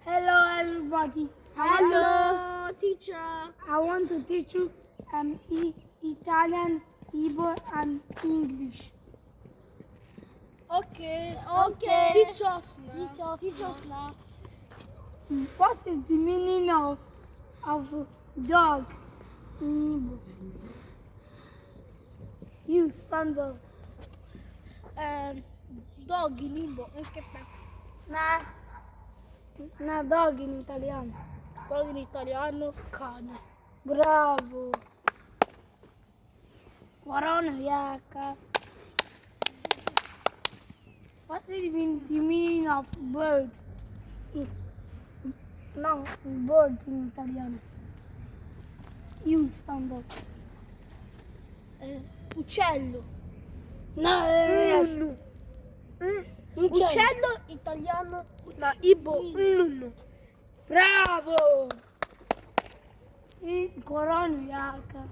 Hello everybody. Hello, teacher. I want to teach you Italian, Igbo and English. Okay. Teach us now. Teach us now. What is the meaning of dog in Igbo? You stand up. Dog in Igbo. Na dog in italiano. Dog in italiano, cane. Bravo. Corona yaka. What is the meaning of bird? No, bird in italiano. You stand up. Uccello. No, yes. Uccello italiano, na Igbo. Bravo. Corona yaka.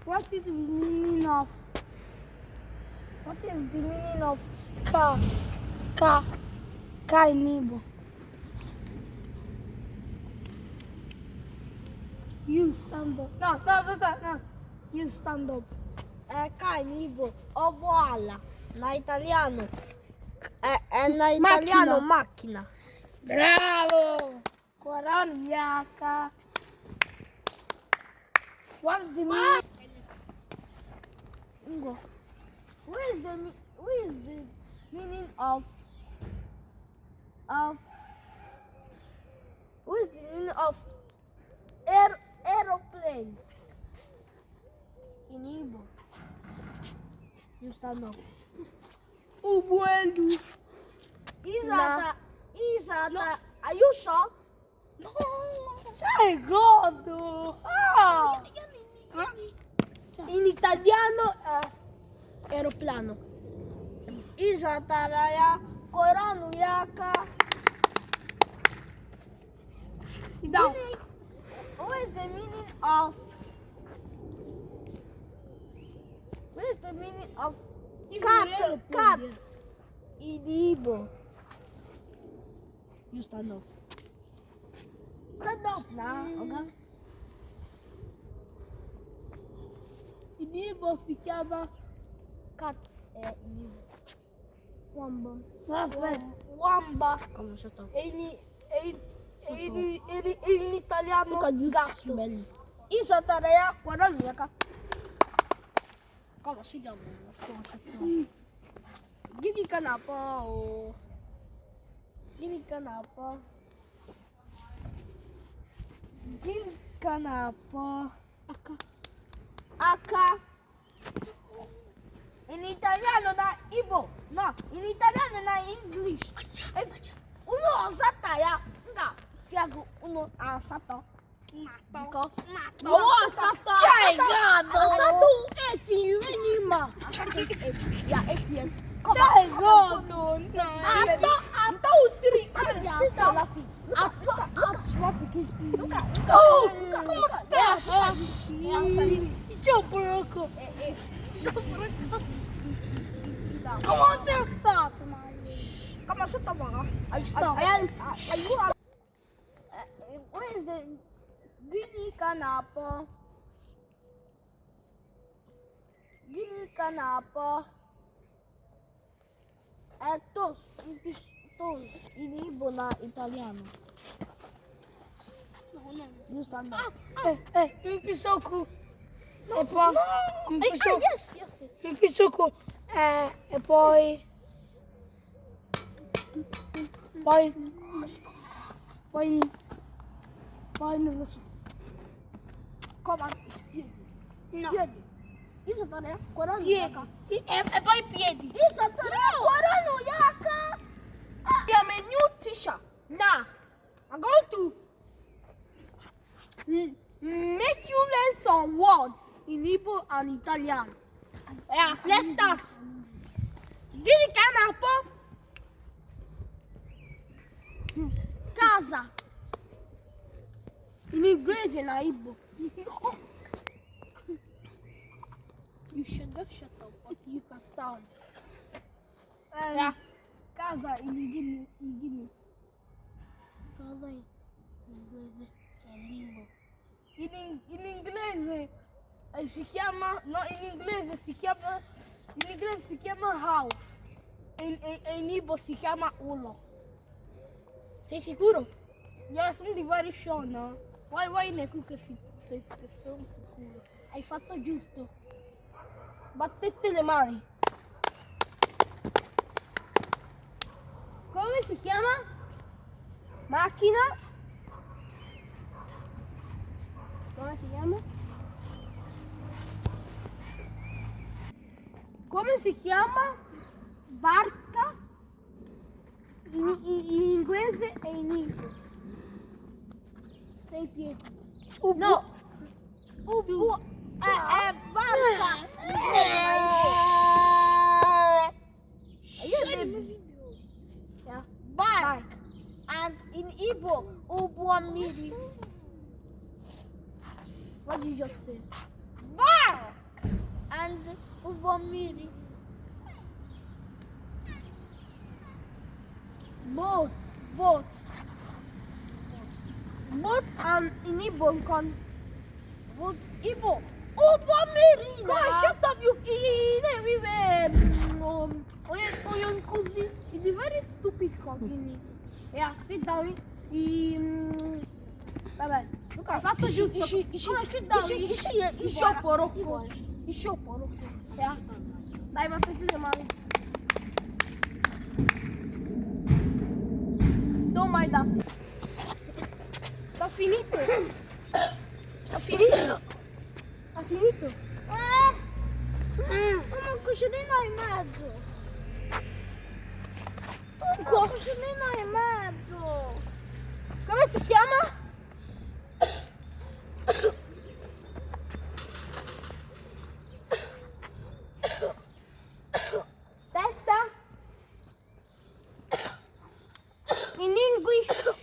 What is the meaning of car? Car in Igbo. You stand up. No. You stand up. Ca in Igbo. Ovoala. Na italiano. Na italiano macchina. Bravo. Corona yaka. What's the meaning? Ingo. What is the meaning of aeroplane in Igbo? You stand up. Ubuelu. Isata. Are you sure? No. Sei gordo. Ah. In italiano aeroplano. Isataraya koranu yaka. Sit down. What is the meaning of cat in Igbo? You stand up. Stand up now, okay? In Igbo si chiama Cat in Igbo. Wamba. Wamba. Come on, shut up. In italiano Look at you gatto. smelly. Isataraya koranu yaka. Come on, sit down. Come on, sit down. Gini ka na po. Gini ka na po. Gini ka na po. Aka. In italiano na Igbo. No, in italiano na English. Uno asataya. Nga. Piago uno asato. Because Asato. Sei gado. Asato 8 venima. Asato is 8. Yeah, 8 years. Come Sei on. gordo. Ato 3. Sit down, Lafi. Look at small pikin. Look at. Come stai? Ti c'ho porco. Come sei stato, Mario? Come on, shut up, Mama. Stop. What is the Gini Kanapo? Gini Kanapo? Tos in Igbo na italiano. No. You stand up. Un pisocco. E poi un pisocco. Yes. Un pisocco. E poi non lo so. Come on, piedi. No. Piedi. Isatore, koranu Piedi. yaka. E poi piedi. Isatore, koranu yaka. I am a new teacher. Now, I'm going to make you learn some words in Igbo and Italian. Yeah, let's start. Gini ka na-akpọ? Casa. In inglese na Igbo. You should just shut up, but you can stand. Yeah. Casa in Guinea. in inglese si chiama, no, in inglese si chiama house e in Igbo si chiama ulo. Sei sicuro? Io sono di very sure, no? Why ne che sei sicuro? Hai fatto giusto. Battete le mani. Come si chiama? Macchina? Come si chiama? Come si chiama? Barca in inglese e in Igbo. 6 piedi. No. Barca. Yeah. Bark. And in Igbo, Ubuamiri. What did you just say? Bark. And Ubuamiri. Boat. Boat and in Igbo con. Boat Igbo. Ubuamiri. Come on, shut up, you Onye nkuzi. It's a very stupid company. Yeah, sit down. Vabbè, Luca, hai fatto giusto. Sit down. Iscioporo. Yeah. Dai, battiti le mani. Non mai dato. L'ho finito. Ha finito? Ma un cuscinino in mezzo. Un cuscinino in mezzo. Come si chiama? Testa. In English.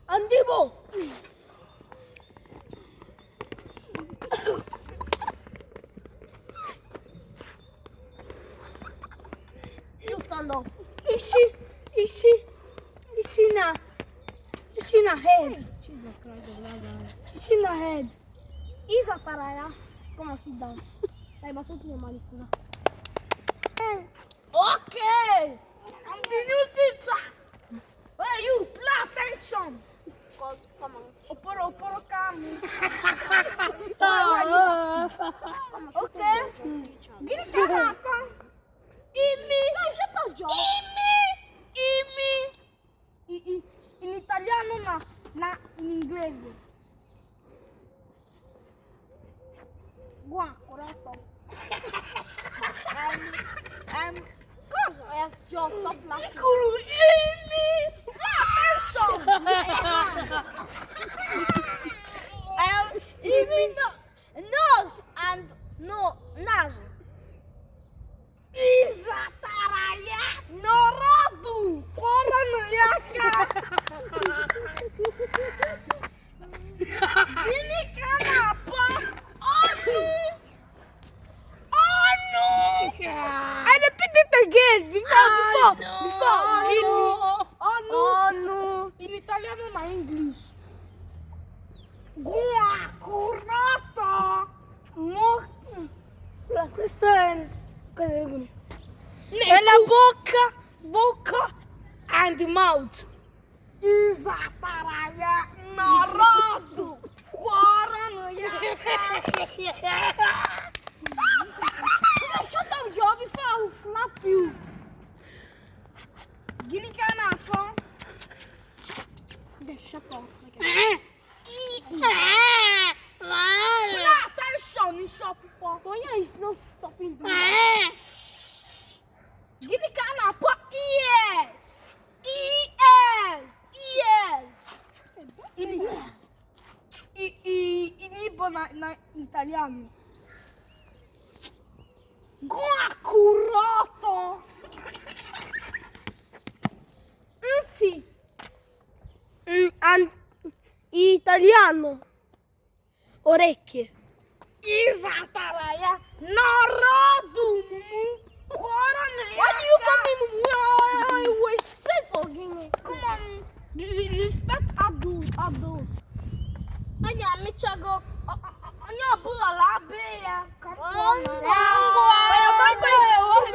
Andiamo! Giusto. Ishina head. Ishina head. Isa Taraya. Come on, sit down. Dai, battiti le mani, scusa. Okay. I'm the new teacher. Hey, you, pay attention. Come on. Oporo kami. Okay. Gini ka ako. Imi. Imi. In italiano na in inglese. Guà, corretto. Cosa? Just stop laughing. Imi nose and no naso. Isa Taraya. Noradu. Korano yaka. Gini kanapa? I repeat it again before. Oh no. In italiano na English. Guacurato. Questo è la bocca and mouth. Isa Taraya. Noradu. Korano yaka. Shut up, Joe, before I will slap you. Gini kanapa? Shut up. Attention, you shop. Toya is not stopping doing that. Gini kanapa? Yes. In Igbo na italiano. Guacurato. Sì. Italiano. Orecchie. Isa Taraya. Narodu. Why do you call me? You were safe for me. Come on. Respect adults. mmadụ. Anyị amichago onye ọbụla labe.